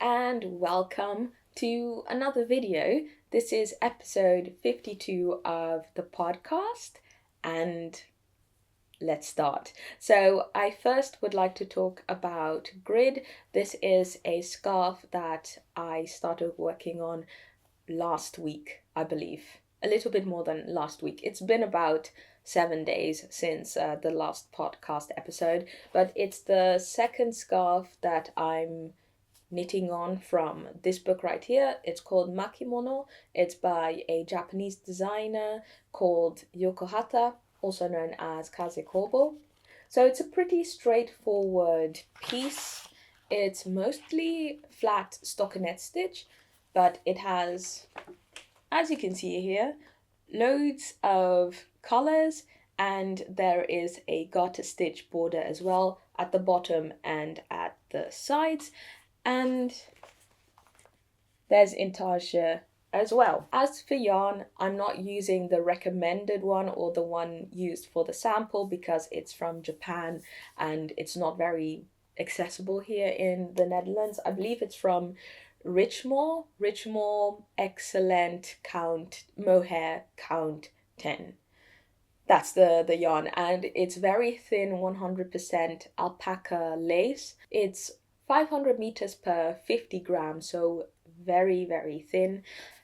and welcome to another video. This is episode 52 of the podcast, and let's start. So I first would like to talk about grid. This is a scarf that I started working on last week, I believe. A little bit more than last week. It's been about 7 days since the last podcast episode, but it's the second scarf that I'm knitting on from this book right here. It's called Makiomono. It's by a Japanese designer called Yokohata, also known as Kaze Kobo. So it's a pretty straightforward piece. It's mostly flat stockinette stitch, but it has, as you can see here, loads of colors, and there is a garter stitch border as well at the bottom and at the sides, and there's intarsia as well. As for yarn, I'm not using the recommended one or the one used for the sample because it's from Japan and it's not very accessible here in the Netherlands. I believe it's from Richmore Excellent Count Mohair Count 10. That's the yarn, and it's very thin 100% alpaca lace. It's 500 meters per 50 grams, so very, very thin.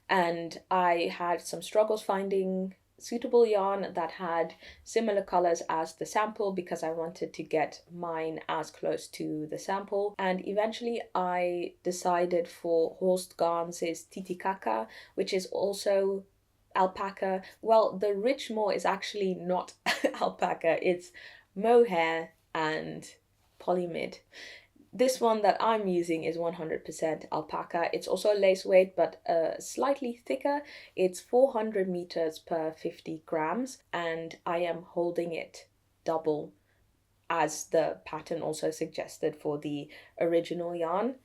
And I had some struggles finding suitable yarn that had similar colors as the sample because I wanted to get mine as close to the sample. And eventually I decided for Holst Garn's Titicaca, which is also alpaca. Well, the Richmore is actually not alpaca, it's mohair and polymid. This one that I'm using is 100% alpaca. It's also lace weight, but slightly thicker. It's 400 meters per 50 grams, and I am holding it double as the pattern also suggested for the original yarn.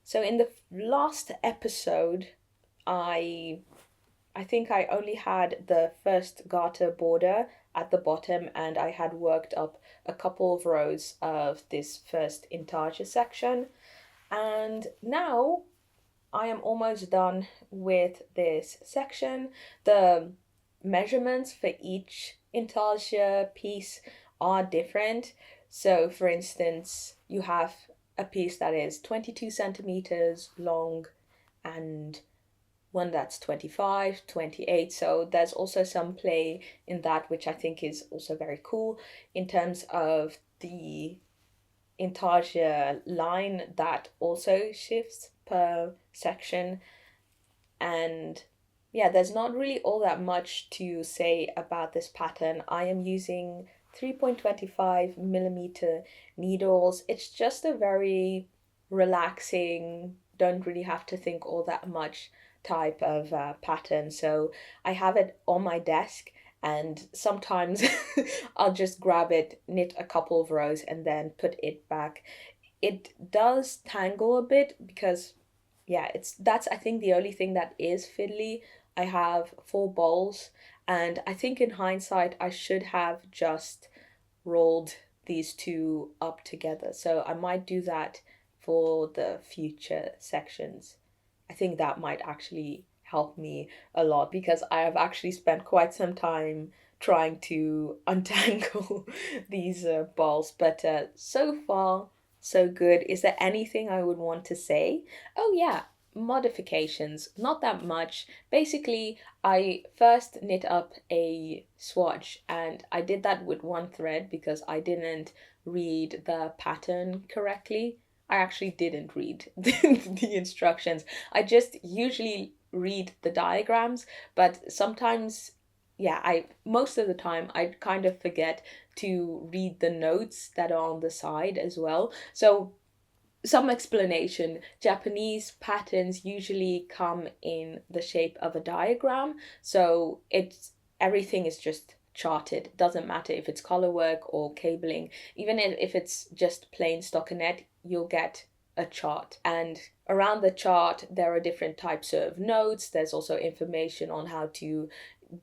So in the last episode, I think I only had the first garter border at the bottom, and I had worked up a couple of rows of this first intarsia section. And now I am almost done with this section. The measurements for each intarsia piece are different. So for instance, you have a piece that is 22 centimeters long and one that's 25, 28. So there's also some play in that, which I think is also very cool in terms of the intarsia line that also shifts per section. And yeah, there's not really all that much to say about this pattern. I am using 3.25 millimeter needles. It's just a very relaxing, don't really have to think all that much type of pattern. So I have it on my desk, and sometimes I'll just grab it, knit a couple of rows, and then put it back. It does tangle a bit because that's I think the only thing that is fiddly. I have 4 balls, and I think in hindsight I should have just rolled these two up together. So I might do that for the future sections. I think that might actually help me a lot because I have actually spent quite some time trying to untangle these balls. But so far, so good. Is there anything I would want to say? Oh yeah, modifications. Not that much. Basically, I first knit up a swatch, and I did that with one thread because I didn't read the pattern correctly. I actually didn't read the instructions. I just usually read the diagrams, but sometimes, most of the time, I kind of forget to read the notes that are on the side as well. So, some explanation. Japanese patterns usually come in the shape of a diagram, so everything is just charted. It doesn't matter if it's color work or cabling. Even if it's just plain stockinette, you'll get a chart, and around the chart there are different types of notes. There's also information on how to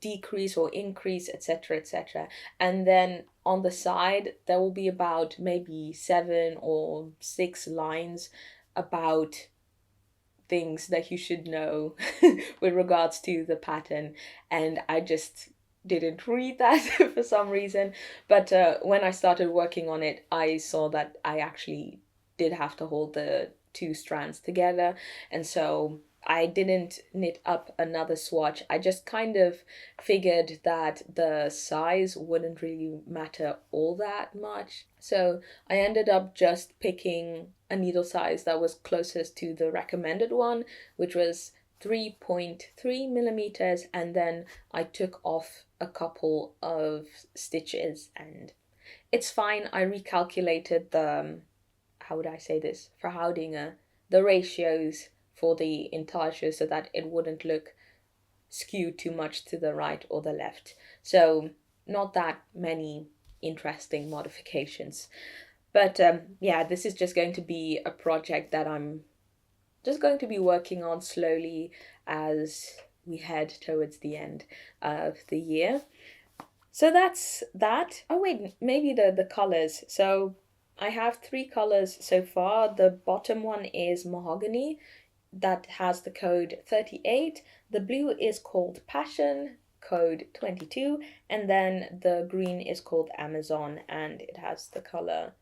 decrease or increase, etc., etc. And then on the side there will be about maybe 7 or 6 lines about things that you should know with regards to the pattern, and I just didn't read that for some reason. But when I started working on it, I saw that I actually did have to hold the two strands together, and so I didn't knit up another swatch. I just kind of figured that the size wouldn't really matter all that much. So I ended up just picking a needle size that was closest to the recommended one, which was 3.3 millimeters, and then I took off a couple of stitches, and it's fine. I recalculated the, how would I say this, verhoudingen, the ratios for the intages so that it wouldn't look skewed too much to the right or the left. So not that many interesting modifications. But yeah, this is just going to be a project that I'm just going to be working on slowly as we head towards the end of the year. So that's that. Oh wait, maybe the colors. So I have three colors so far. The bottom one is mahogany, that has the code 38. The blue is called Passion, code 22, and then the green is called Amazon, and it has the color,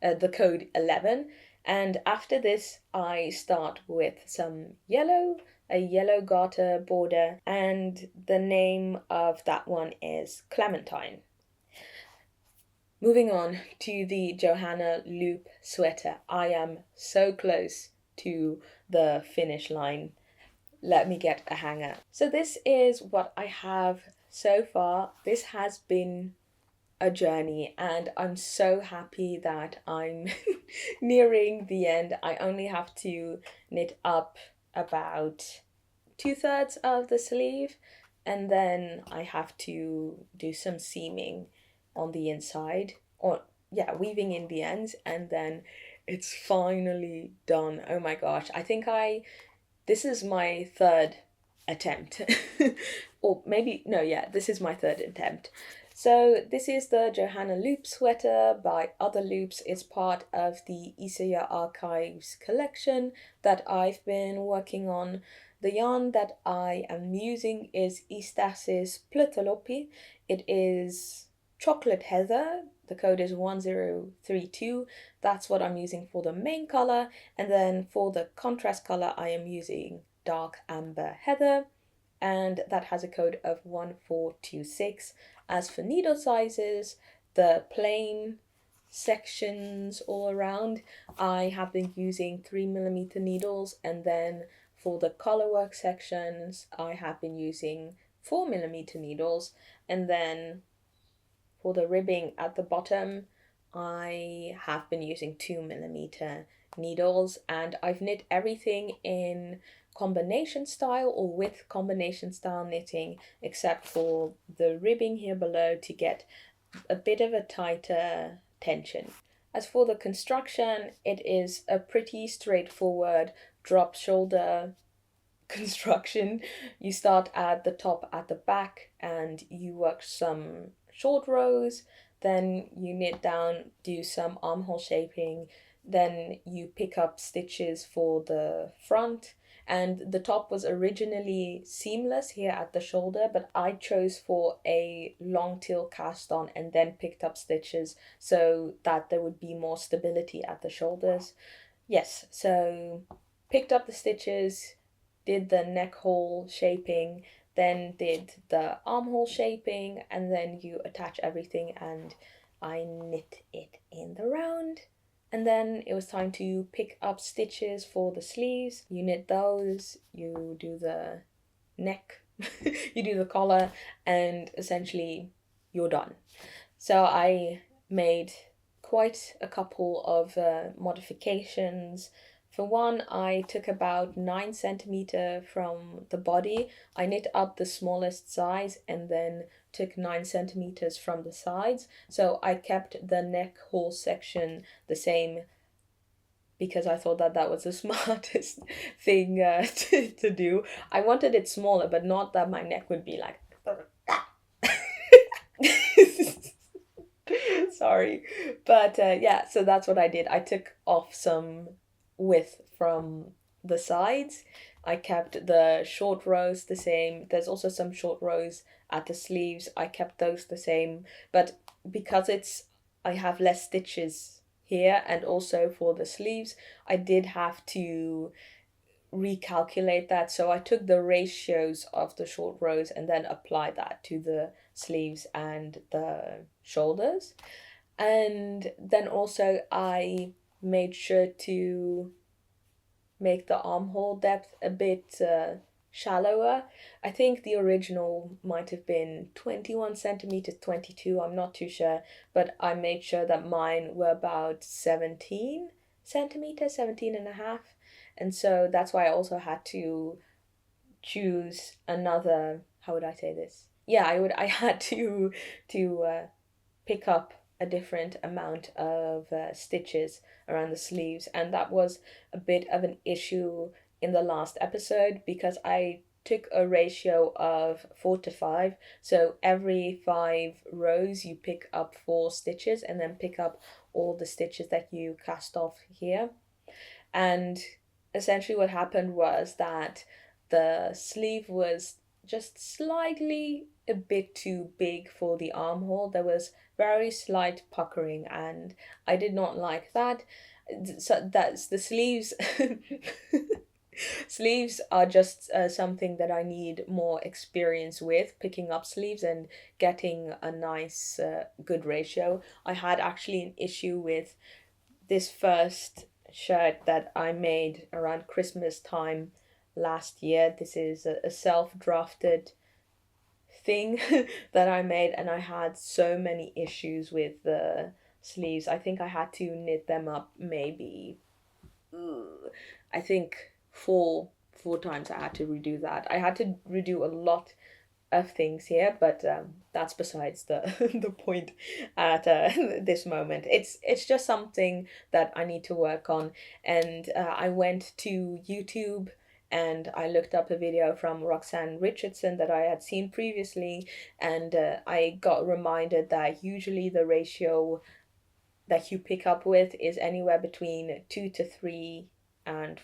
the code 11. And after this, I start with some yellow, a yellow garter border, and the name of that one is Clementine. Moving on to the Johanne Loop sweater. I am so close to the finish line. Let me get a hanger. So this is what I have so far. This has been a journey, and I'm so happy that I'm nearing the end. I only have to knit up about 2/3 of the sleeve, and then I have to do some seaming on the inside, or yeah, weaving in the ends, and then it's finally done. Oh my gosh, I think this is my third attempt. Or maybe, no, yeah, this is my third attempt. So this is the Johanne Loop sweater by Other Loops. It's part of the Isaiah Archives collection that I've been working on. The yarn that I am using is Ístex Plötulopi. It is chocolate heather. The code is 1032. That's what I'm using for the main color. And then for the contrast color, I am using dark amber heather, and that has a code of 1426. As for needle sizes, the plain sections all around, I have been using 3mm needles, and then for the collarwork sections, I have been using 4mm needles, and then for the ribbing at the bottom, I have been using 2mm needles, and I've knit everything in combination style or with combination style knitting, except for the ribbing here below to get a bit of a tighter tension. As for the construction, it is a pretty straightforward drop shoulder construction. You start at the top at the back and you work some short rows, then you knit down, do some armhole shaping, then you pick up stitches for the front. And the top was originally seamless here at the shoulder, but I chose for a long tail cast on and then picked up stitches so that there would be more stability at the shoulders. Yes, so picked up the stitches, did the neck hole shaping, then did the armhole shaping, and then you attach everything, and I knit it in the round. And then it was time to pick up stitches for the sleeves. You knit those, you do the neck, you do the collar, and essentially you're done. So I made quite a couple of modifications. For one, I took about 9 centimeter from the body. I knit up the smallest size and then took 9 centimeters from the sides. So I kept the neck hole section the same because I thought that that was the smartest thing to do. I wanted it smaller, but not that my neck would be like... Sorry. But yeah, so that's what I did. I took off some width from the sides. I kept the short rows the same. There's also some short rows at the sleeves. I kept those the same, but because I have less stitches here and also for the sleeves, I did have to recalculate that. So I took the ratios of the short rows and then applied that to the sleeves and the shoulders. And then also I made sure to make the armhole depth a bit shallower. I think the original might have been 21 centimeters, 22, I'm not too sure, but I made sure that mine were about 17 centimeters, 17 and a half. And so that's why I also had to choose another, how would I say this? Yeah, I had to pick up a different amount of stitches around the sleeves, and that was a bit of an issue in the last episode because I took a ratio of 4 to 5. So every 5 rows you pick up 4 stitches and then pick up all the stitches that you cast off here. And essentially what happened was that the sleeve was just slightly a bit too big for the armhole. There was very slight puckering and I did not like that. So that's the sleeves. Sleeves are just something that I need more experience with, picking up sleeves and getting a nice good ratio. I had actually an issue with this first shirt that I made around Christmas time last year. This is a self drafted thing that I made, and I had so many issues with the sleeves. I think I had to knit them up maybe, I think four times. I had to redo that. I had to redo a lot of things here, but that's besides the the point at this moment. It's just something that I need to work on, and I went to YouTube and I looked up a video from Roxanne Richardson that I had seen previously, and I got reminded that usually the ratio that you pick up with is anywhere between 2 to 3 and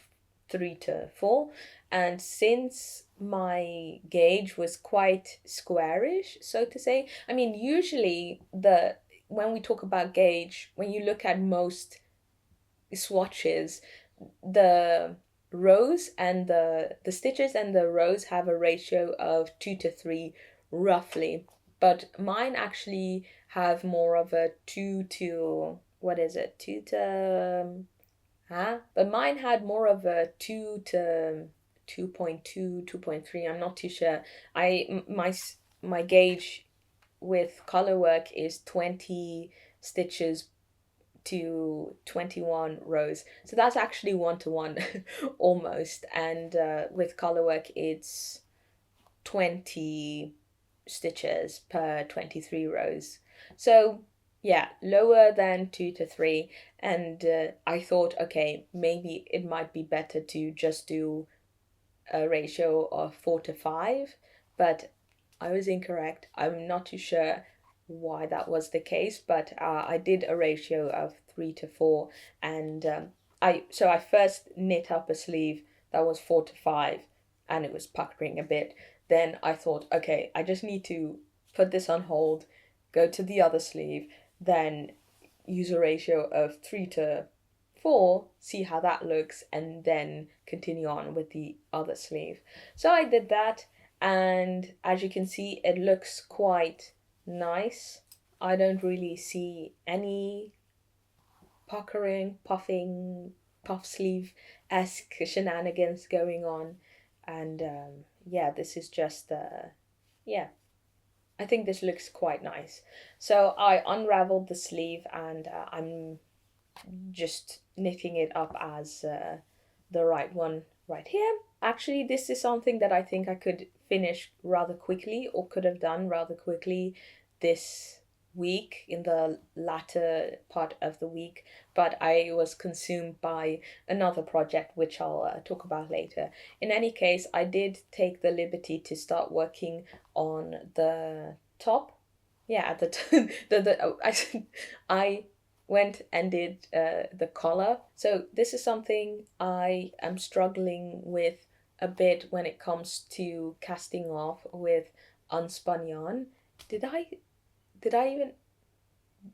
3 to 4. And since my gauge was quite squarish, so to say, I mean, usually the when we talk about gauge, when you look at most swatches, the rows and the stitches and the rows have a ratio of 2 to 3 roughly, but mine actually have more of a 2 to, what is it, 2 to huh, but mine had more of a 2 to 2.2, 2.3. I'm not too sure. My gauge with color work is 20 stitches to 21 rows. So that's actually 1 to 1 almost. And with color work, it's 20 stitches per 23 rows. So yeah, lower than 2 to 3. And I thought, okay, maybe it might be better to just do a ratio of 4 to 5, but I was incorrect. I'm not too sure why that was the case, but I did a ratio of 3 to 4, and I first knit up a sleeve that was 4 to 5, and it was puckering a bit. Then I thought, okay, I just need to put this on hold, go to the other sleeve, then use a ratio of 3 to 4, see how that looks, and then continue on with the other sleeve. So I did that, and as you can see, it looks quite nice. I don't really see any puckering, puffing, puff sleeve esque shenanigans going on, and yeah, this is just yeah, I think this looks quite nice. So I unraveled the sleeve, and I'm just knitting it up as the right one right here. Actually, this is something that I think I could finish rather quickly, or could have done rather quickly this week, in the latter part of the week, but I was consumed by another project which I'll talk about later. In any case, I did take the liberty to start working on the top. Yeah, at the the I went and did the collar. So this is something I am struggling with a bit when it comes to casting off with unspun yarn. Did I did I even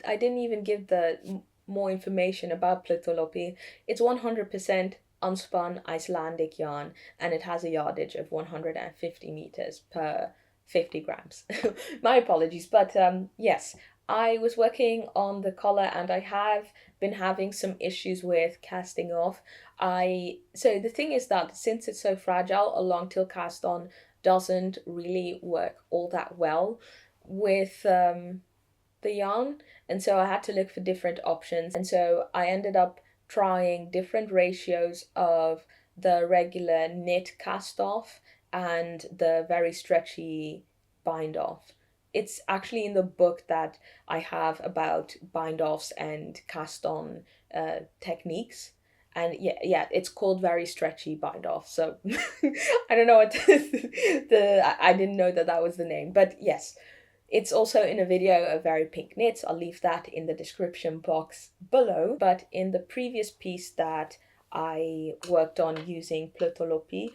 I didn't even give the more information about Plötulopi. It's 100% unspun Icelandic yarn, and it has a yardage of 150 meters per 50 grams. My apologies, but yes, I was working on the collar and I have been having some issues with casting off. So the thing is that since it's so fragile, a long tail cast on doesn't really work all that well with the yarn, and so I had to look for different options, and so I ended up trying different ratios of the regular knit cast off and the very stretchy bind off. It's actually in the book that I have about bind offs and cast on techniques. And yeah, it's called very stretchy bind off. So I don't know what I didn't know that that was the name, but yes, it's also in a video of very pink knits. I'll leave that in the description box below. But in the previous piece that I worked on using Plötulopi,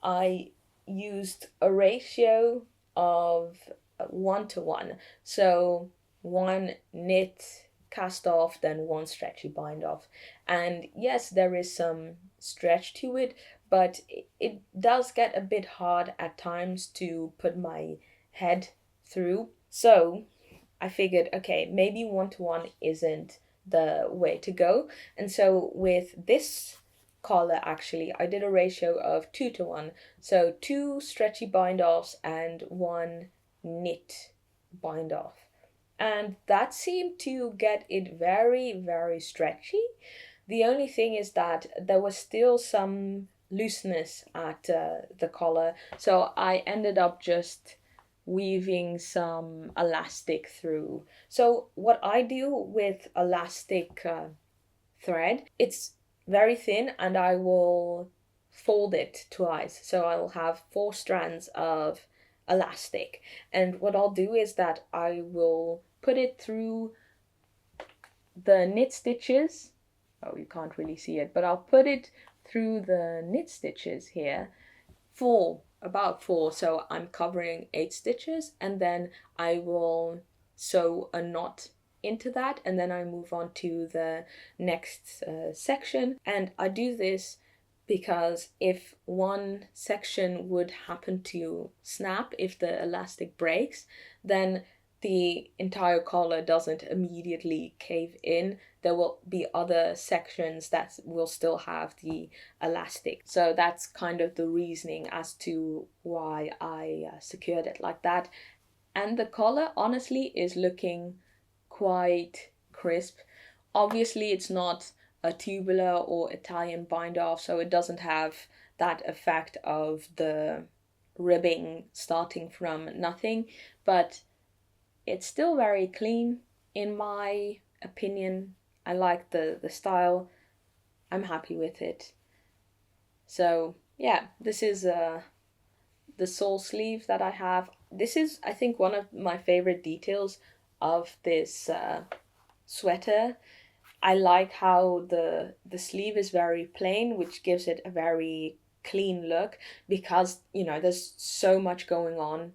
I used a ratio of 1 to 1. So one knit cast off, then one stretchy bind off. And yes, there is some stretch to it, but it does get a bit hard at times to put my head through. So I figured, okay, maybe 1 to 1 isn't the way to go. And so with this collar, actually, I did a ratio of 2 to 1. So 2 stretchy bind offs and 1 knit bind off. And that seemed to get it very, very stretchy. The only thing is that there was still some looseness at the collar. So I ended up just weaving some elastic through. So what I do with elastic thread, it's very thin and I will fold it twice. So I'll have 4 strands of elastic. And what I'll do is that I will put it through the knit stitches. Oh, you can't really see it, but I'll put it through the knit stitches here for about 4, so I'm covering 8 stitches, and then I will sew a knot into that, and then I move on to the next section. And I do this because if one section would happen to snap, if the elastic breaks, then the entire collar doesn't immediately cave in. There will be other sections that will still have the elastic. So that's kind of the reasoning as to why I secured it like that. And the collar, honestly, is looking quite crisp. Obviously, it's not a tubular or Italian bind off, so it doesn't have that effect of the ribbing starting from nothing, but it's still very clean in my opinion. I like the style. I'm happy with it. So yeah, this is the sole sleeve that I have. This is, I think, one of my favorite details of this sweater. I like how the sleeve is very plain, which gives it a very clean look, because there's so much going on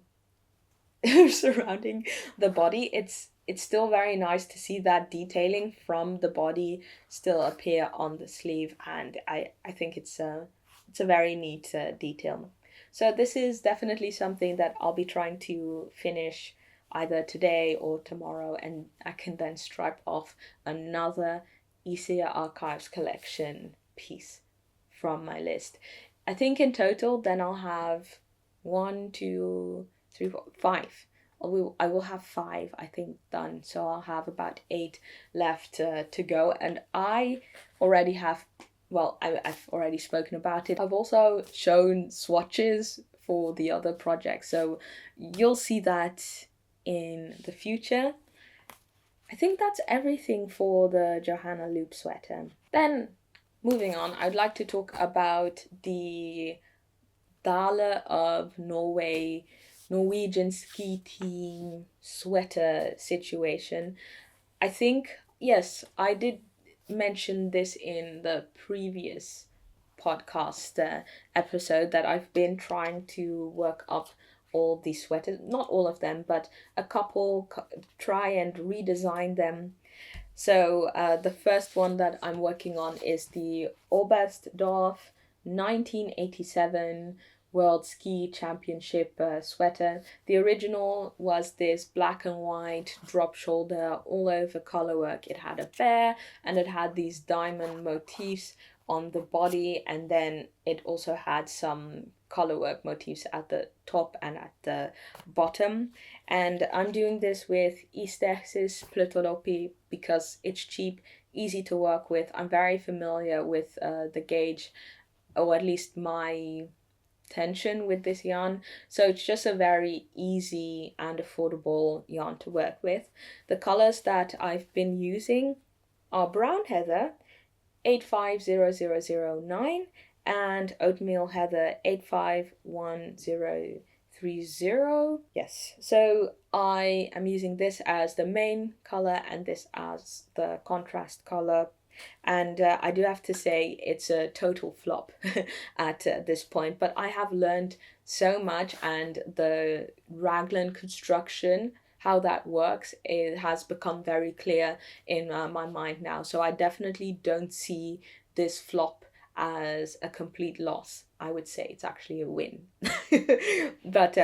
surrounding the body. It's still very nice to see that detailing from the body still appear on the sleeve, and I think it's a very neat detail. So this is definitely something that I'll be trying to finish either today or tomorrow, and I can then stripe off another IKEA Archives collection piece from my list. I think in total then I'll have 1, 2, 3, 4, 5. I will have 5, I think, done. So I'll have about 8 left to go. And I already have, well, I've already spoken about it. I've also shown swatches for the other projects, so you'll see that in the future. I think that's everything for the Johanne Loop sweater. Then, moving on, I'd like to talk about the Dale of Norway Norwegian ski team sweater situation. I think Yes, I did mention this in the previous podcast episode that I've been trying to work up all these sweaters, not all of them, but a couple, try and redesign them. So the first one that I'm working on is the Oberstdorf 1987 World Ski Championship sweater. The original was this black and white drop shoulder all over colorwork. It had a bear and it had these diamond motifs on the body, and then it also had some colorwork motifs at the top and at the bottom. And I'm doing this with Ístex Plötulopi because it's cheap, easy to work with. I'm very familiar with the gauge, or at least my tension with this yarn. So it's just a very easy and affordable yarn to work with. The colors that I've been using are brown heather 850009 and oatmeal heather 851030. Yes, so I am using this as the main color and this as the contrast color. And I do have to say it's a total flop at this point, but I have learned so much, and the raglan construction, how that works, it has become very clear in my mind now. So I definitely don't see this flop as a complete loss. I would say it's actually a win. But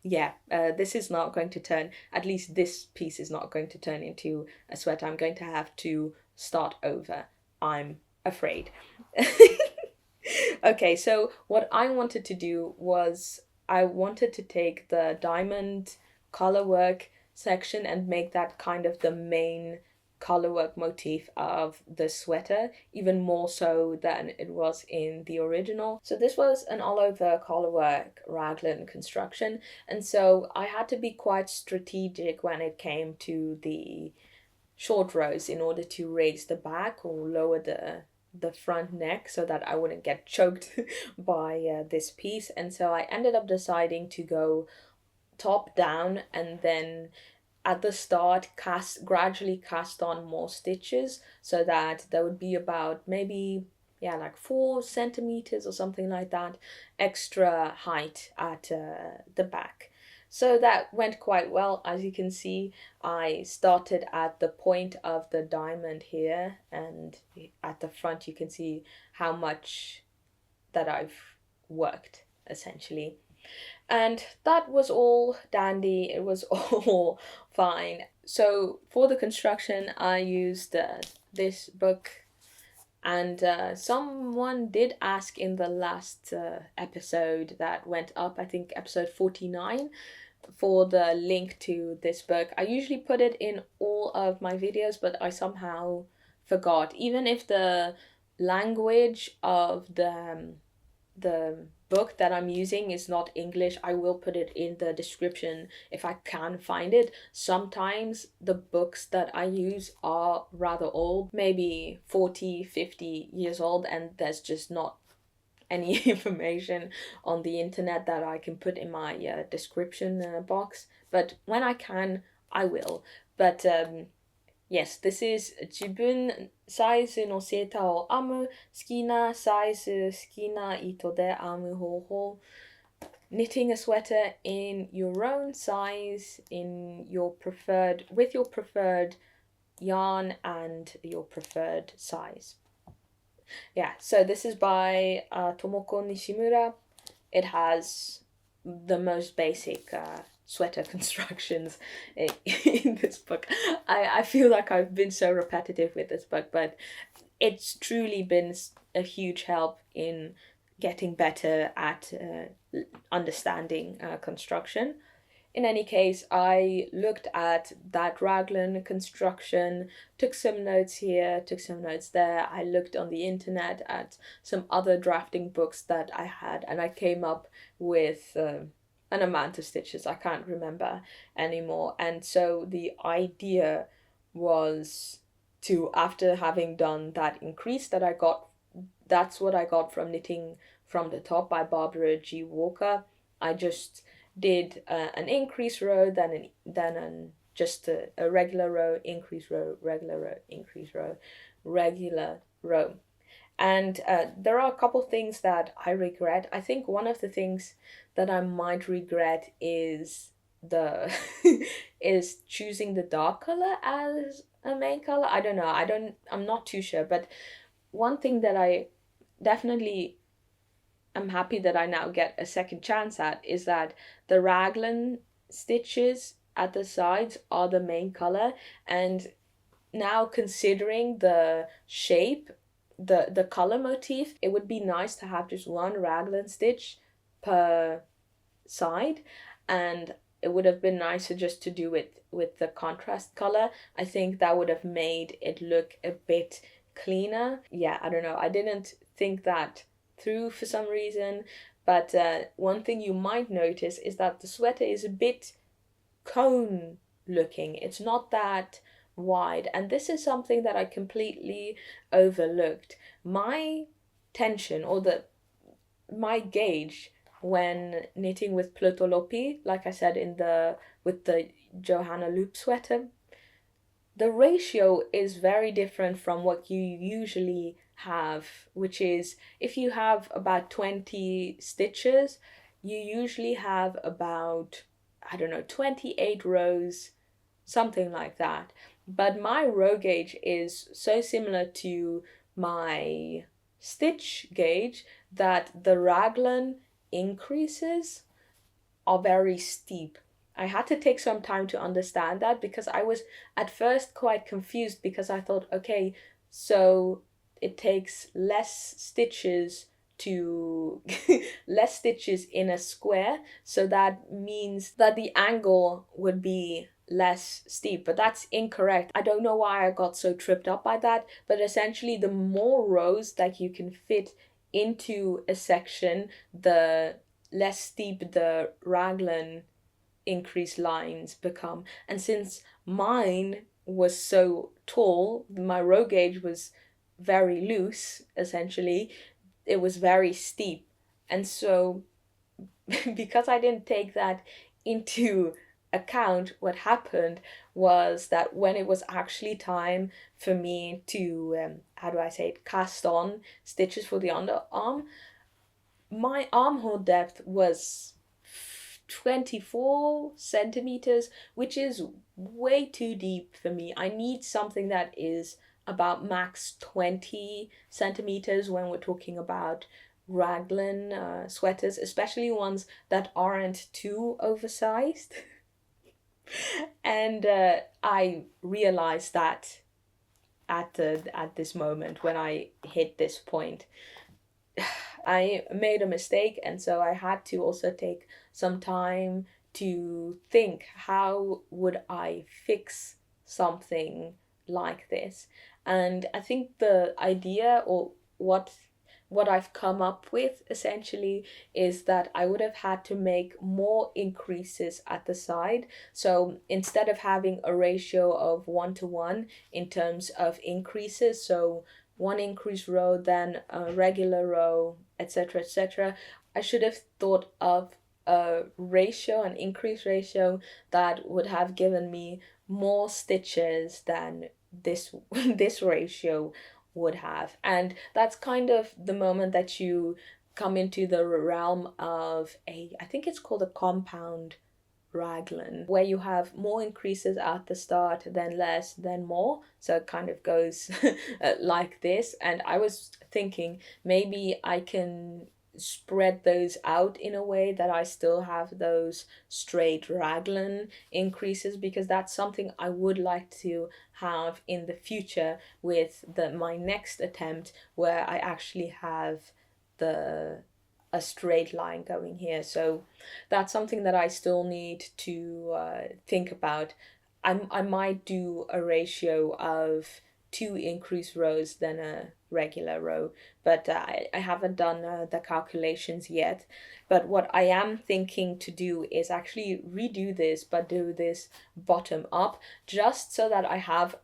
yeah, this is not going to turn, at least this piece is not going to turn into a sweater. I'm going to have to start over, I'm afraid. Okay, so what I wanted to do was I wanted to take the diamond color work section and make that kind of the main colorwork motif of the sweater, even more so than it was in the original. So this was an all over colorwork raglan construction, and so I had to be quite strategic when it came to the short rows in order to raise the back or lower the front neck so that I wouldn't get choked by this piece. And so I ended up deciding to go top down, and then at the start gradually cast on more stitches so that there would be about maybe, yeah, like 4 centimeters or something like that extra height at the back. So that went quite well. As you can see, I started at the point of the diamond here, and at the front you can see how much that I've worked essentially. And that was all dandy, it was all fine. So for the construction, I used this book, and someone did ask in the last episode that went up, I think episode 49, for the link to this book. I usually put it in all of my videos, but I somehow forgot. Even if the language of the book that I'm using is not English, I will put it in the description if I can find it. Sometimes the books that I use are rather old, maybe 40, 50 years old, and there's just not any information on the internet that I can put in my description box. But when I can, I will. But yes, this is Jibun saizu no seettaa o amu, skina saizu skina ito de amu ho. Knitting a sweater in your own size, in your preferred, with your preferred yarn and your preferred size. Yeah, so this is by Tomoko Nishimura. It has the most basic sweater constructions in this book. I feel like I've been so repetitive with this book, but it's truly been a huge help in getting better at understanding construction. In any case, I looked at that raglan construction, took some notes here, took some notes there. I looked on the internet at some other drafting books that I had, and I came up with an amount of stitches I can't remember anymore. And so the idea was to, after having done that increase that I got, that's what I got from Knitting from the Top by Barbara G. Walker. I just did an increase row, then an just a regular row, increase row, regular row, increase row, regular row. And there are a couple things that I regret. I think one of the things that I might regret is the is choosing the dark color as a main color. I don't know. I'm not too sure, but one thing that I definitely am happy that I now get a second chance at is that the raglan stitches at the sides are the main color. And now considering the shape, the color motif, it would be nice to have just one raglan stitch per side, and it would have been nicer just to do it with the contrast color. I think that would have made it look a bit cleaner. Yeah, I don't know, I didn't think that through for some reason. But one thing you might notice is that the sweater is a bit cone looking. It's not that wide, and this is something that I completely overlooked. My tension, or the my gauge when knitting with Plötulopi, like I said in the with the Johanne Loop sweater, the ratio is very different from what you usually have, which is if you have about 20 stitches, you usually have about, I don't know, 28 rows, something like that. But my row gauge is so similar to my stitch gauge that the raglan increases are very steep. I had to take some time to understand that, because I was at first quite confused, because I thought, okay, so it takes less stitches to less stitches in a square, so that means that the angle would be less steep, but that's incorrect. I don't know why I got so tripped up by that, but essentially the more rows that you can fit into a section, the less steep the raglan increased lines become. And since mine was so tall, my row gauge was very loose, essentially, it was very steep. And so because I didn't take that into account, what happened was that when it was actually time for me to how do I say it, cast on stitches for the underarm, my armhole depth was 24 centimeters, which is way too deep for me. I need something that is about max 20 centimeters when we're talking about raglan sweaters, especially ones that aren't too oversized. And I realized that at this moment when I hit this point, I made a mistake, and so I had to also take some time to think, how would I fix something like this? And I think the idea, or what I've come up with essentially, is that I would have had to make more increases at the side. So instead of having a ratio of 1 to 1 in terms of increases, so one increase row, then a regular row, etc., etc., I should have thought of a ratio, an increase ratio, that would have given me more stitches than this this ratio would have. And that's kind of the moment that you come into the realm of I think it's called a compound raglan, where you have more increases at the start, then less, then more. So it kind of goes like this. And I was thinking maybe I can spread those out in a way that I still have those straight raglan increases, because that's something I would like to have in the future with my next attempt, where I actually have the a straight line going here. So that's something that I still need to think about. I might do a ratio of 2 increased rows than a regular row, but I haven't done the calculations yet. But what I am thinking to do is actually redo this, but do this bottom up, just so that I have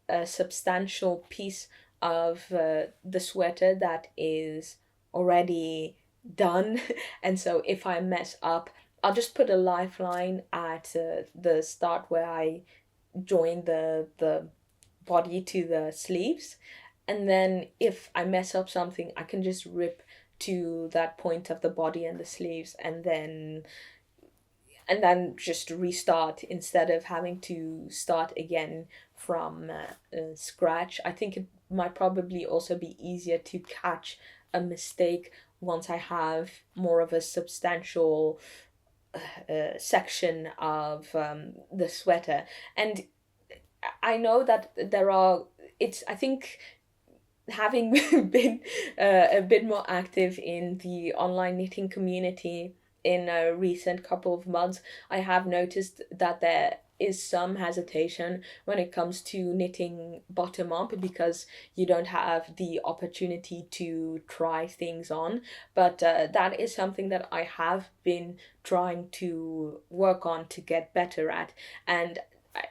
a substantial piece of the sweater that is already done. And so if I mess up, I'll just put a lifeline at the start where I join the body to the sleeves, and then if I mess up something, I can just rip to that point of the body and the sleeves, and then just restart instead of having to start again from scratch. I think it might probably also be easier to catch a mistake once I have more of a substantial section of the sweater. And I know that there are, I think having been a bit more active in the online knitting community in a recent couple of months, I have noticed that there is some hesitation when it comes to knitting bottom up because you don't have the opportunity to try things on. But that is something that I have been trying to work on to get better at. And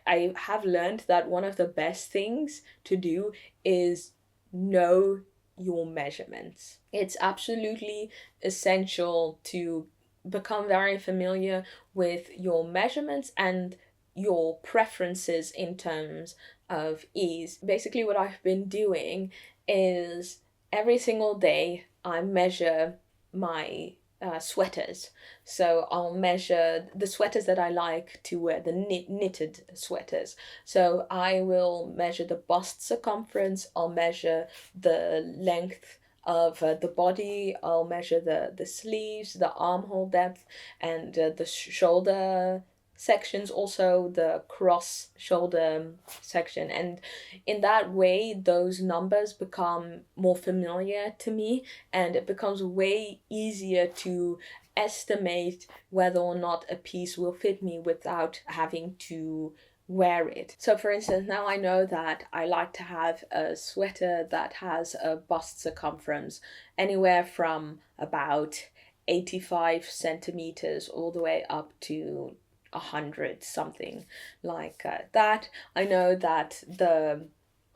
I have learned that one of the best things to do is know your measurements. It's absolutely essential to become very familiar with your measurements and your preferences in terms of ease. Basically, what I've been doing is every single day I measure my sweaters. So I'll measure the sweaters that I like to wear, the knitted sweaters. So I will measure the bust circumference, I'll measure the length of the body, I'll measure the sleeves, the armhole depth, and the shoulder sections, also the cross shoulder section. And in that way, those numbers become more familiar to me, and it becomes way easier to estimate whether or not a piece will fit me without having to wear it. So for instance, now I know that I like to have a sweater that has a bust circumference anywhere from about 85 centimeters all the way up to 100 something like that. I know that the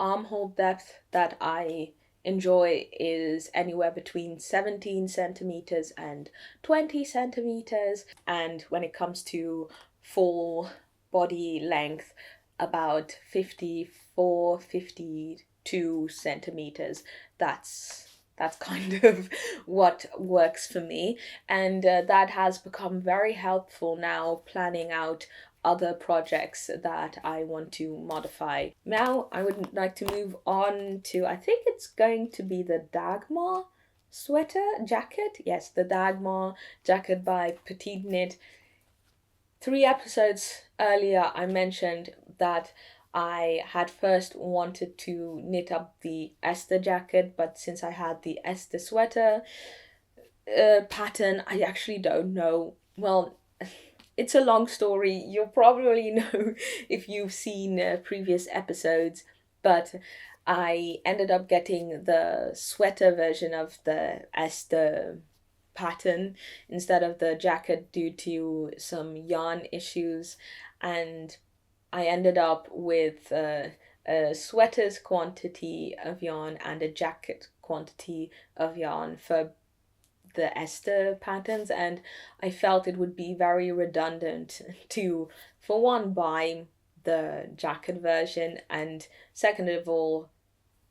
armhole depth that I enjoy is anywhere between 17 centimeters and 20 centimeters, and when it comes to full body length, about 54, 52 centimeters. That's kind of what works for me, and that has become very helpful now planning out other projects that I want to modify. Now I would like to move on to, I think it's going to be the Dagmar sweater jacket. Yes, the Dagmar jacket by Petite Knit. 3 episodes earlier, I mentioned that I had first wanted to knit up the Esther jacket, but since I had the Esther sweater pattern, I actually don't know. Well, it's a long story. You'll probably know if you've seen previous episodes, but I ended up getting the sweater version of the Esther pattern instead of the jacket due to some yarn issues, and I ended up with a sweater's quantity of yarn and a jacket quantity of yarn for the Esther patterns, and I felt it would be very redundant to, for one, buy the jacket version, and second of all,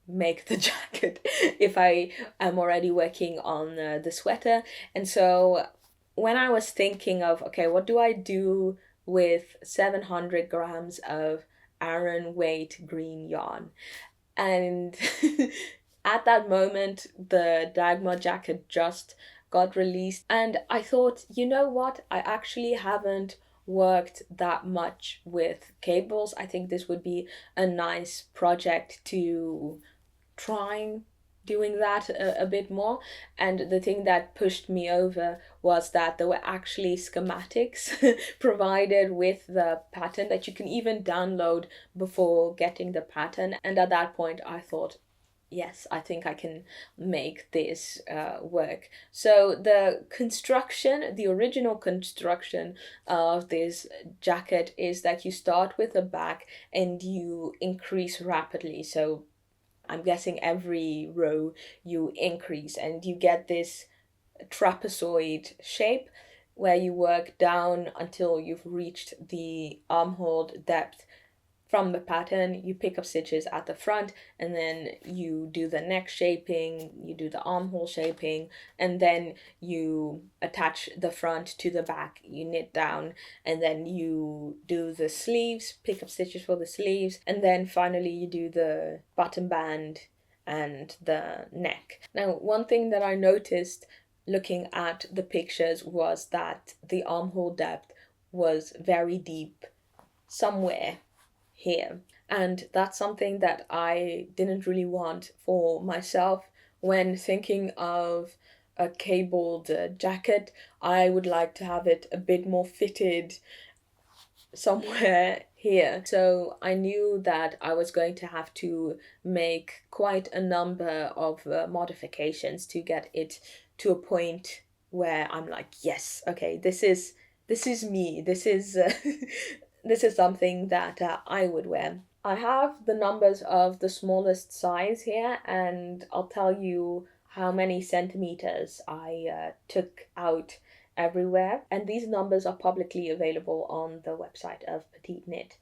make the jacket if I am already working on the sweater. And so when I was thinking of, okay, what do I do with 700 grams of Aran weight green yarn? And at that moment, the Dagmar jacket just got released, and I thought, you know what? I actually haven't worked that much with cables. I think this would be a nice project to trying doing that a bit more. And the thing that pushed me over was that there were actually schematics provided with the pattern that you can even download before getting the pattern. And at that point I thought, yes, I think I can make this work. So the original construction of this jacket is that you start with a back and you increase rapidly. So I'm guessing every row you increase and you get this trapezoid shape. where you work down until you've reached the armhole depth from the pattern. You pick up stitches at the front, and then you do the neck shaping, you do the armhole shaping, and then you attach the front to the back, you knit down, and then you do the sleeves, pick up stitches for the sleeves, and then finally you do the button band and the neck. Now, one thing that I noticed looking at the pictures was that the armhole depth was very deep somewhere here. And that's something that I didn't really want for myself. When thinking of a cabled jacket, I would like to have it a bit more fitted somewhere here. So I knew that I was going to have to make quite a number of modifications to get it to a point where I'm like, yes, okay, this is me. This is this is something that I would wear. I have the numbers of the smallest size here, and I'll tell you how many centimeters I took out everywhere. And these numbers are publicly available on the website of Petite Knit.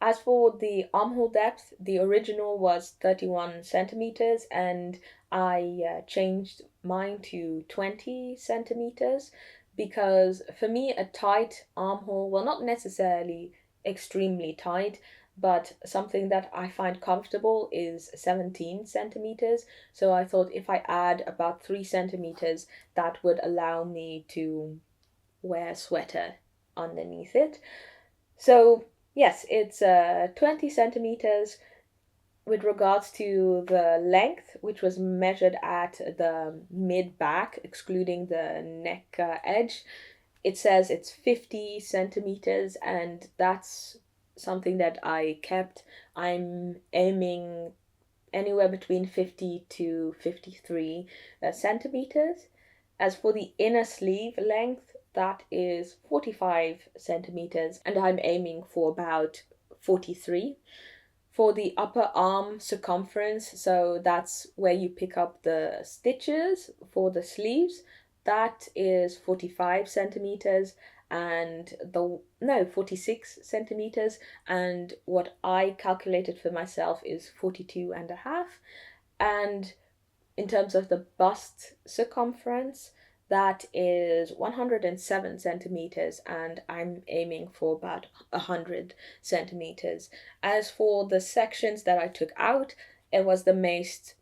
As for the armhole depth, the original was 31 centimeters, and I changed mine to 20 centimeters because for me, a tight armhole, well, not necessarily extremely tight, but something that I find comfortable is 17 centimeters. So I thought if I add about 3 centimeters, that would allow me to wear a sweater underneath it. So yes, it's 20 centimeters. With regards to the length, which was measured at the mid back, excluding the neck edge, it says it's 50 centimeters, and that's something that I kept. I'm aiming anywhere between 50 to 53 centimeters. As for the inner sleeve length, that is 45 centimeters, and I'm aiming for about 43. For the upper arm circumference, so that's where you pick up the stitches for the sleeves, that is 45 centimeters, and 46 centimeters, and what I calculated for myself is 42 and a half. And in terms of the bust circumference, that is 107 centimeters, and I'm aiming for about 100 centimeters. As for the sections that I took out, it was the most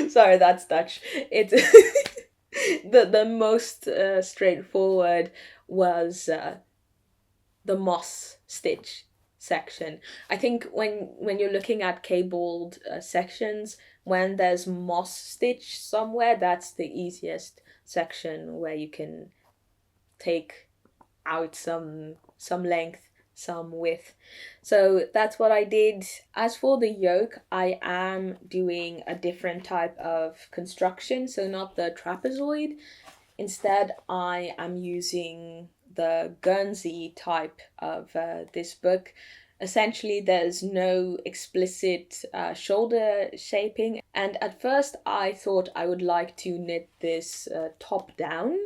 sorry, that's Dutch. It's the most straightforward was the moss stitch section. I think when you're looking at cabled sections, when there's moss stitch somewhere, that's the easiest section where you can take out some length, some width. So that's what I did. As for the yoke, I am doing a different type of construction, so not the trapezoid. Instead, I am using the Guernsey type of this book. Essentially, there's no explicit shoulder shaping, and at first I thought I would like to knit this top down.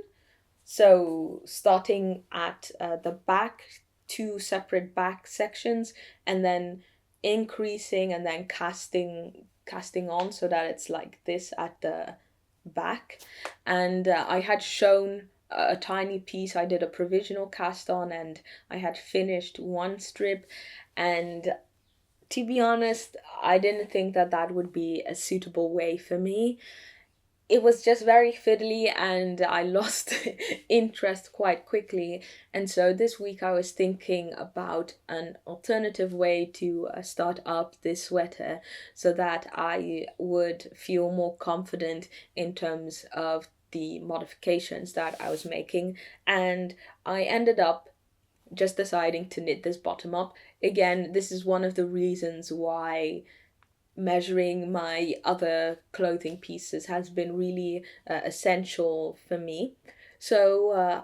So starting at the back, two separate back sections, and then increasing and then casting on so that it's like this at the back. And I had shown a tiny piece. I did a provisional cast on, and I had finished one strip, and to be honest, I didn't think that that would be a suitable way for me. It was just very fiddly, and I lost interest quite quickly. And so this week I was thinking about an alternative way to start up this sweater so that I would feel more confident in terms of the modifications that I was making. And I ended up just deciding to knit this bottom up. Again, this is one of the reasons why measuring my other clothing pieces has been really essential for me. So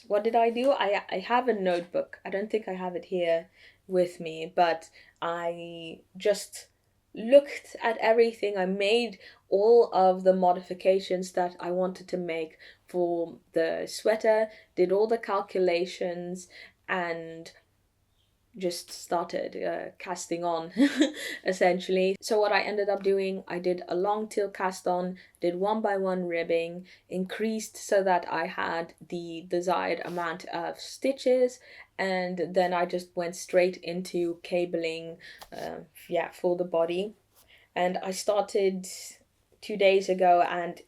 what did I do? I have a notebook. I don't think I have it here with me, but I just looked at everything. I made all of the modifications that I wanted to make for the sweater, did all the calculations, and just started casting on essentially. So what I ended up doing, I did a long tail cast on, did 1 by 1 ribbing, increased so that I had the desired amount of stitches, and then I just went straight into cabling for the body. And I started 2 days ago, and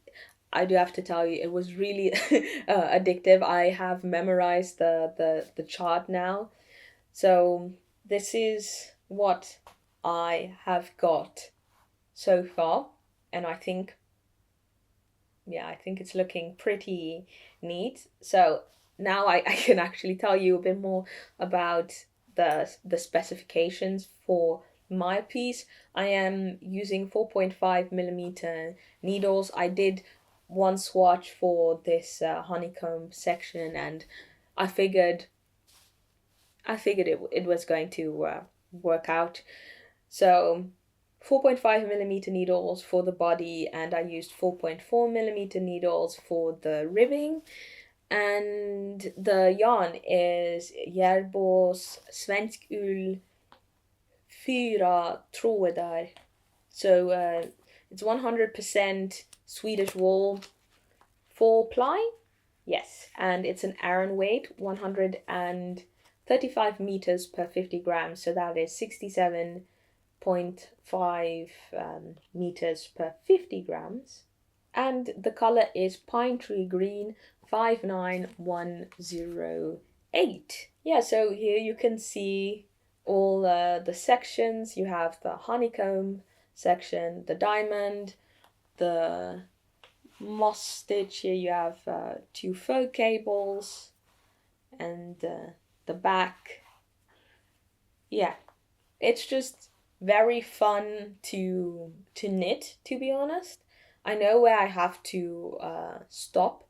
I do have to tell you, it was really addictive. I have memorized the chart now, so this is what I have got so far, and I think it's looking pretty neat. So now I can actually tell you a bit more about the specifications for my piece. I am using 4.5 millimeter needles. I did one swatch for this honeycomb section, and I figured it was going to work out. So 4.5 millimeter needles for the body, and I used 4.4 millimeter needles for the ribbing. And the yarn is Järbås Svensk Ull 4 trådar. So it's 100% Swedish wool, 4-ply. Yes, and it's an Aran weight, 135 meters per 50 grams. So that is 67.5 meters per 50 grams. And the color is Pine Tree Green 59108. Yeah, so here you can see all the sections. You have the honeycomb section, the diamond, the moss stitch. Here you have 2 faux cables, and the back. Yeah, it's just very fun to knit, to be honest. I know where I have to stop.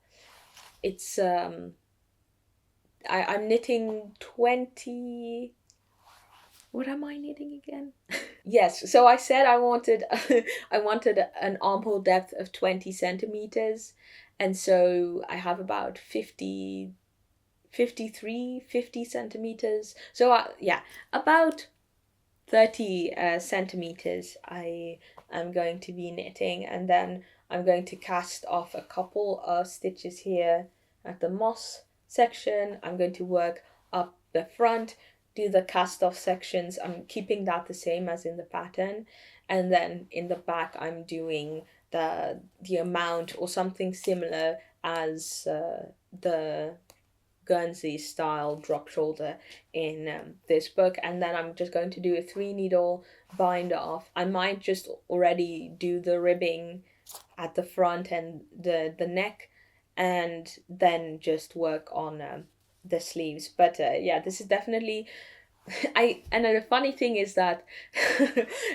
It's I'm knitting 20. What am I knitting again? Yes, so I said I wanted I wanted an armhole depth of 20 centimeters, and so I have about 50 centimeters. So about 30 centimeters I am going to be knitting, and then I'm going to cast off a couple of stitches here at the moss section. I'm going to work up the front, do the cast off sections. I'm keeping that the same as in the pattern, and then in the back I'm doing the amount or something similar as the Guernsey style drop shoulder in this book. And then I'm just going to do a 3 needle binder off. I might just already do the ribbing at the front and the neck, and then just work on the sleeves. But this is definitely and the funny thing is that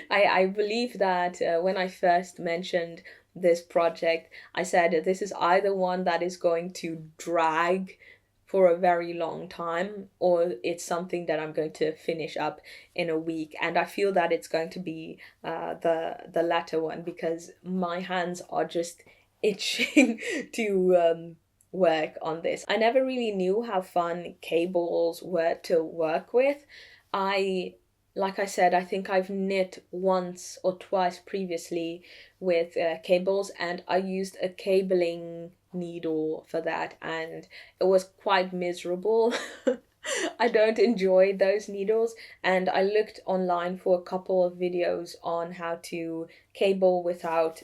I believe that when I first mentioned this project, I said this is either one that is going to drag for a very long time, or it's something that I'm going to finish up in a week. And I feel that it's going to be the latter one, because my hands are just itching to work on this. I never really knew how fun cables were to work with. Like I said, I think I've knit once or twice previously with cables, and I used a cabling needle for that, and it was quite miserable. I don't enjoy those needles, and I looked online for a couple of videos on how to cable without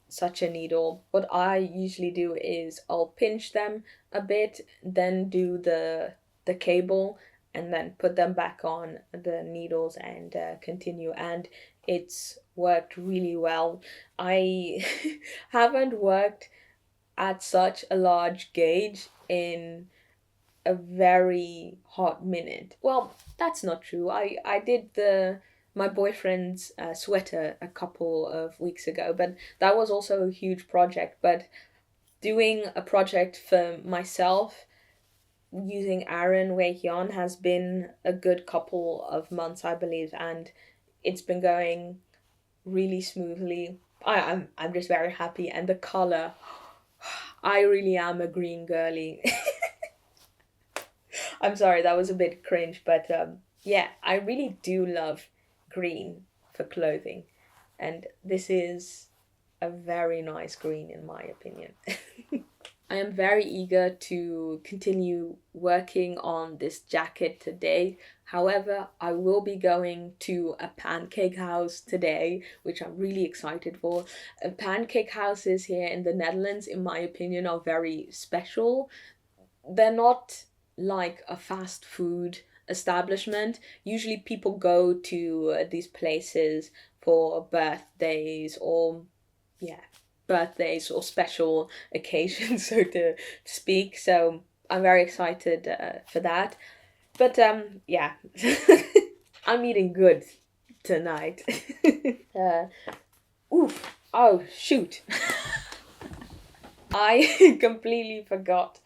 such a needle. What I usually do is I'll pinch them a bit, then do the cable, and then put them back on the needles and continue. And it's worked really well. I haven't worked at such a large gauge in a very hot minute. Well, that's not true. I did my boyfriend's sweater a couple of weeks ago, but that was also a huge project. But doing a project for myself using Aran weight yarn has been a good couple of months, I believe, and it's been going really smoothly. I'm just very happy, and the color, I really am a green girly. I'm sorry, that was a bit cringe, but yeah, I really do love green for clothing, and this is a very nice green in my opinion. I am very eager to continue working on this jacket today. However, I will be going to a pancake house today, which I'm really excited for. Pancake houses here in the Netherlands, in my opinion, are very special. They're not like a fast food establishment. Usually people go to these places for birthdays or, yeah, birthdays or special occasions, so to speak. So I'm very excited for that. But yeah, I'm eating good tonight. uh, oof. Oh, shoot. I completely forgot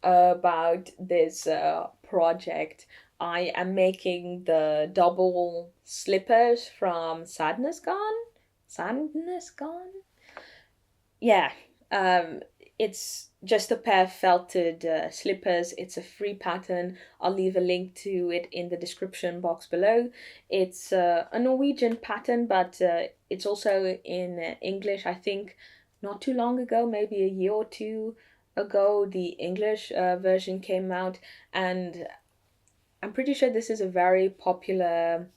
about this project. I am making the double slippers from Sadness Garn. Sadness Garn? Yeah, um, it's just a pair of felted slippers. It's a free pattern. I'll leave a link to it in the description box below. It's a Norwegian pattern, but it's also in English. I think not too long ago, maybe a year or two ago, the English version came out, and I'm pretty sure this is a very popular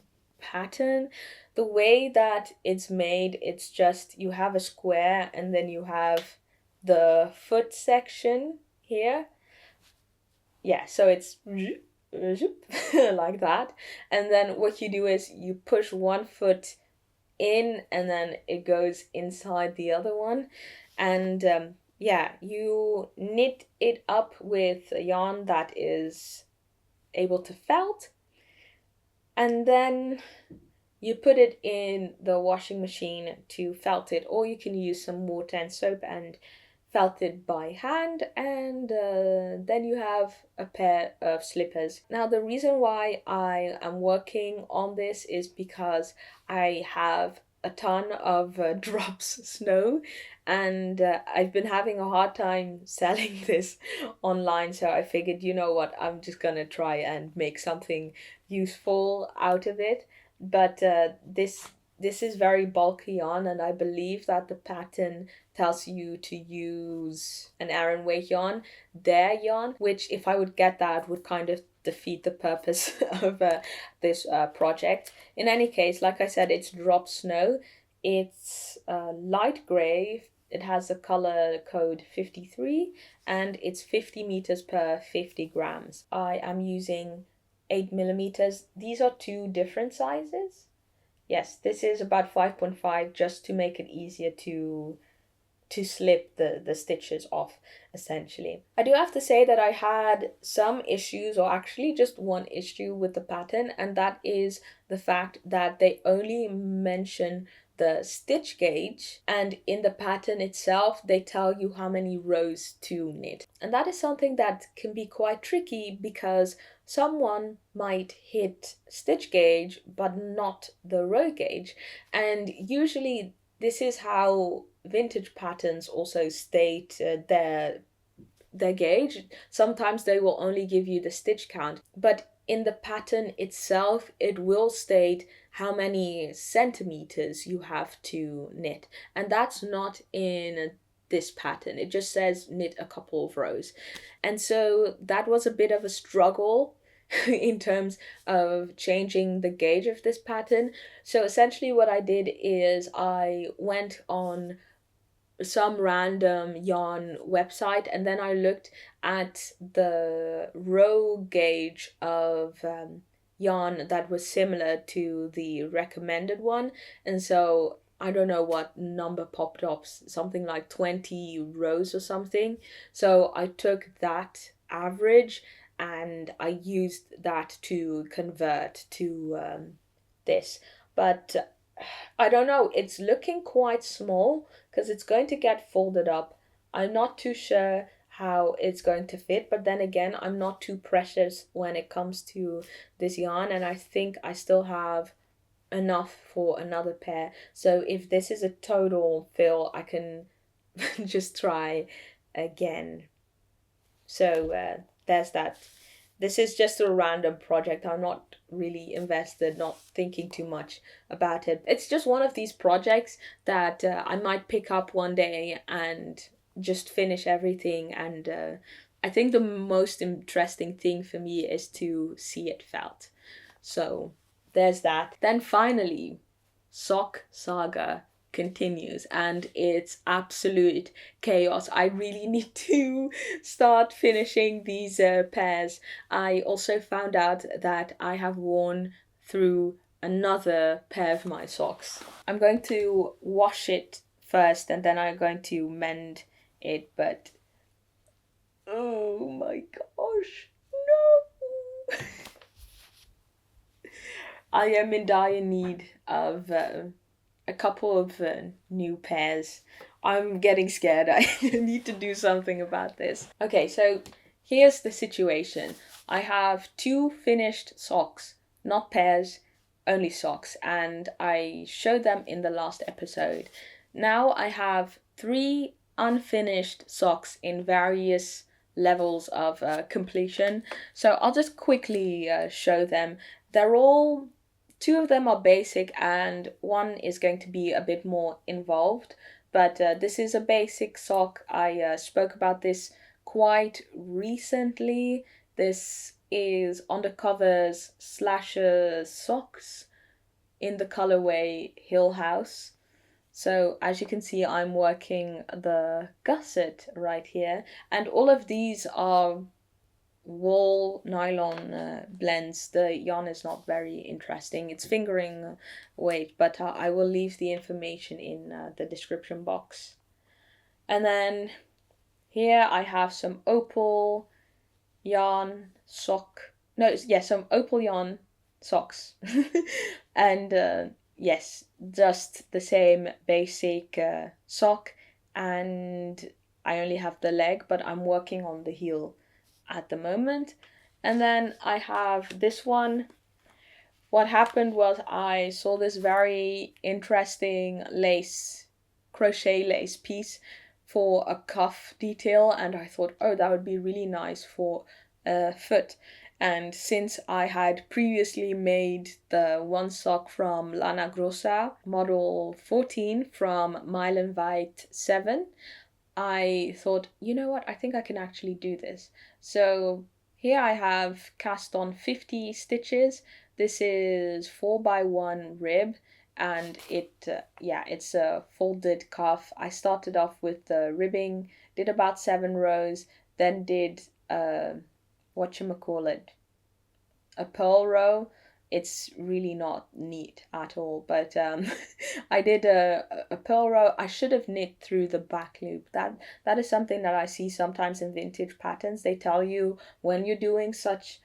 pattern. The way that it's made, it's just you have a square and then you have the foot section here. Yeah, so it's like that. And then what you do is you push one foot in and then it goes inside the other one. And yeah, you knit it up with a yarn that is able to felt, and then you put it in the washing machine to felt it, or you can use some water and soap and felt it by hand, and then you have a pair of slippers. Now, the reason why I am working on this is because I have a ton of drops snow, and I've been having a hard time selling this online, so I figured, you know what, I'm just gonna try and make something useful out of it. But this is very bulky yarn, and I believe that the pattern tells you to use an Aran weight yarn, their yarn, which if I would get that would kind of defeat the purpose of this project. In any case, like I said, it's drop snow. It's light gray. It has the color code 53 and it's 50 meters per 50 grams. I am using 8 millimeters. These are two different sizes. Yes, this is about 5.5 just to make it easier to slip the stitches off, essentially. I do have to say that I had some issues, or actually just one issue with the pattern, and that is the fact that they only mention the stitch gauge, and in the pattern itself they tell you how many rows to knit. And that is something that can be quite tricky because someone might hit stitch gauge but not the row gauge, and usually this is how vintage patterns also state their gauge. Sometimes they will only give you the stitch count, but in the pattern itself it will state how many centimeters you have to knit, and that's not in this pattern. It just says knit a couple of rows, and so that was a bit of a struggle in terms of changing the gauge of this pattern. So essentially what I did is I went on some random yarn website and then I looked at the row gauge of yarn that was similar to the recommended one, and so I don't know what number popped up, something like 20 rows or something. So I took that average and I used that to convert to this. But I don't know, it's looking quite small because it's going to get folded up. I'm not too sure how it's going to fit, but then again, I'm not too precious when it comes to this yarn, and I think I still have enough for another pair. So if this is a total fail, I can just try again. So there's that. This is just a random project. I'm not really invested, not thinking too much about it. It's just one of these projects that I might pick up one day and just finish everything. And I think the most interesting thing for me is to see it felt. So there's that. Then finally, sock saga continues, and it's absolute chaos. I really need to start finishing these pairs. I also found out that I have worn through another pair of my socks. I'm going to wash it first and then I'm going to mend it, but oh my gosh, no. I am in dire need of a couple of new pairs. I'm getting scared. I need to do something about this. Okay, so here's the situation. I have 2 finished socks, not pairs, only socks, and I showed them in the last episode. Now I have 3 unfinished socks in various levels of completion. So I'll just quickly show them. They're all 2 of them are basic and 1 is going to be a bit more involved, but this is a basic sock. I spoke about this quite recently. This is Undercover's Slasher Socks in the colorway Hill House. So as you can see, I'm working the gusset right here, and all of these are wool nylon blends. The yarn is not very interesting. It's fingering weight, but I will leave the information in the description box. And then here I have some Opal yarn some Opal yarn socks. And yes, just the same basic sock, and I only have the leg, but I'm working on the heel at the moment. And then I have this one. What happened was I saw this very interesting crochet lace piece for a cuff detail, and I thought, oh, that would be really nice for a foot. And since I had previously made the one sock from Lana Grossa, model 14 from Meilenweit 7, I thought, you know what, I think I can actually do this. So here I have cast on 50 stitches. This is 4x1 rib, and it's a folded cuff. I started off with the ribbing, did about 7 rows, then did a pearl row. It's really not neat at all, but I did a pearl row. I should have knit through the back loop. That is something that I see sometimes in vintage patterns. They tell you when you're doing such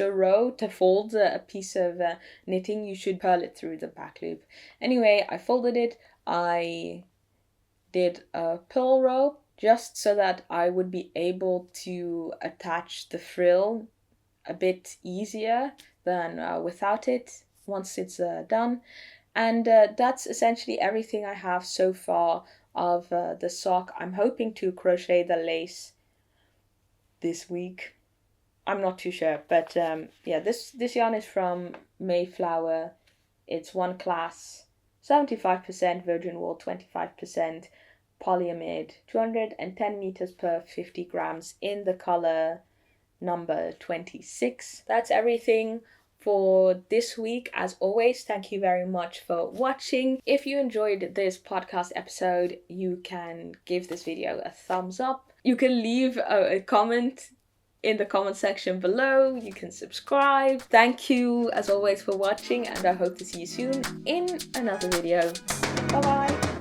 a row to fold a piece of knitting, you should purl it through the back loop. Anyway, I folded it. I did a pearl row just so that I would be able to attach the frill a bit easier than without it once it's done. And that's essentially everything I have so far of the sock. I'm hoping to crochet the lace this week. I'm not too sure, but this yarn is from Mayflower. It's one class, 75% virgin wool, 25% polyamide, 210 meters per 50 grams in the color number 26. That's everything for this week. As always, thank you very much for watching. If you enjoyed this podcast episode, you can give this video a thumbs up. You can leave a comment in the comment section below. You can subscribe. Thank you as always for watching, and I hope to see you soon in another video. Bye bye.